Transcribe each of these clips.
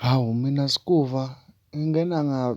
Hawu mina Skuva ngingena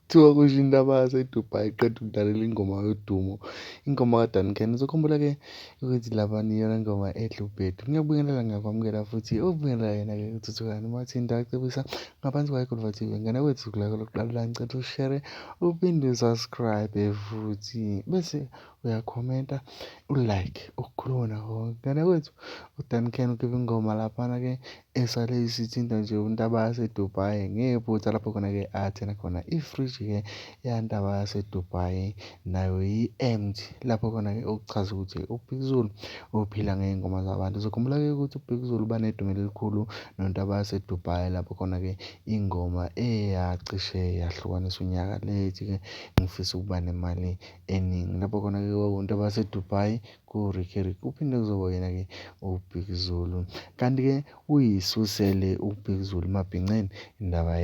kuthiwa kusho Intaba yaseDubai iqeda ukudlalela ingoma yodumo, ingoma kaDuncan. Uzokhumbula-ke ukuthi labana iyona ngoma edla ubhedu. Ngiyakubingelela ngiyakwamukela futhi ukubingelela yena-ke uthuthukani Mathinta acebisa ngaphansi kwayikhuluvative. Ngena kwethu kulaka lokuqala la ngicela ushere uphinde usubscribe futhi bese uyakhomenta ulike ukukhuluma nakho konke. Ngana kwethu uDuncan ukhipha ingoma laphana-ke esale isithinta nje uNtaba yaseDubai ngephutha lapho khona-ke athena khona ifriji-ke yantaba yaseDubai nayo yi-empty lapho khona-ke okuchaza ukuthi uBig Zulu uphila ngey'ngoma zabantu. Uzokhumbula-ke ukuthi uBig Zulu uba nedumela elikhulu noNtaba yaseDubai lapho khona-ke ingoma eyacishe yahlukanisa unyaka lethi-ke ngifisa ukuba nemali eningi lapho khona-ke kwakuNtaba yaseDubai ku-Riky uphinde kuzoba yena-ke uBig Zulu. Kanti-ke uSale uBig Zulu emabhinceni indaba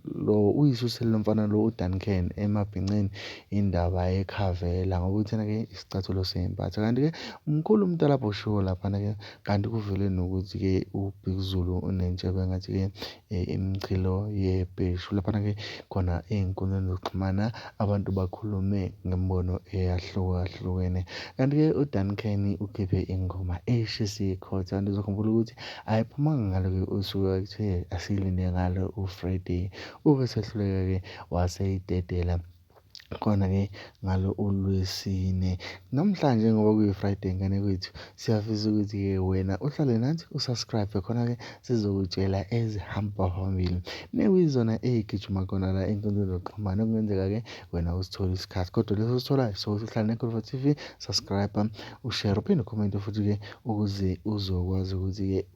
lo uSale lo mfana lo uDuncan emabhinceni indaba yekhavela ngokuthi yena-ke isicathulo sempatha. Kanti-ke mkhulu umntalabho show laphana-ke kanti kuvele nokuthi-ke uBig Zulu unentshebe engathi-ke imichilo yebheshu laphana-ke khona ey'nkundleni zokuxhumana abantu bakhulume ngemibono eyahlukahlukene. Kanti-ke uDuncan ukhiphe ingoma eshisa ikhotha. Kanti uzokhumbula ukuthi ayiphumanga ngalo-ke usuku ekuthe asilinde ngalo u-Friday. Ube sehluleka-ke waseyidedela khona-ke ngalo uLwesine. Namhlanje ngoba kuyi-Friday ngane kwethu siyafisa ukuthi-ke wena uhlale nathi usubscribe khona-ke sizokutshela ezihamba phambili nekuyizona ey'gijima khona la ey'nkundleni zokuxhumana. Okungenzeka-ke wena usithole isikhathi kodwa leso ositholayo sokuthi uhlale nekhuluva TV, subscribe, ushare uphinde ukhomente futhi-ke ukuze uzokwazi ukuthi-ke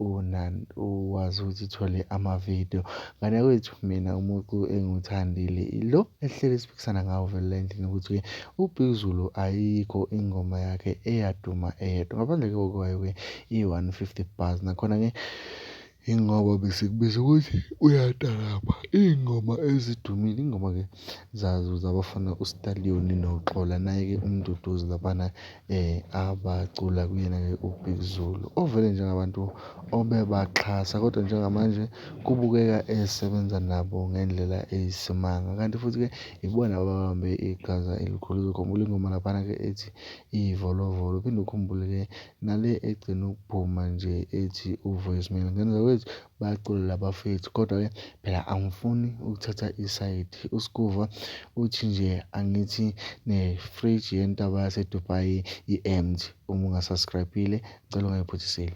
uwazi ukuthi uthole amavidiyo. Ngane kwethu mina umuntu engiwuthandile ilo ehleli siphikisana ngawo vele la endlini ukuthi-ke uBig Zulu ayikho ingoma yakhe eyaduma eyedwa ngaphandle kwayo-ke i-150 bars nakhona-ke ingoba besikubiza ukuthi uyatalamba. Iy'ngoma ezidumile ingoma-ke zazo zabafana uStallion noXola naye-ke umduduzi laphana abacula kuyena-ke uBig Zulu ovele njengabantu obebaxhasa kodwa njengamanje kubukeka esebenza nabo ngendlela eyisimanga. Kanti futhi-ke ibona ababambe iqhaza elikhulu. Uzokhumbula ingoma laphana-ke ethi ivolovolo uphinde ukhumbule-ke nale egcina ukuphuma nje ethi u-voicemail. Ngenzeka kwethu bayacula labafethu kodwa-ke phela angifuni ukuthatha isayidi. uSkuva uthi nje angithi nefriji yentaba yaseDubai i-empty. Uma unga-subscribe-ile ngicela ungayiphuthiseli.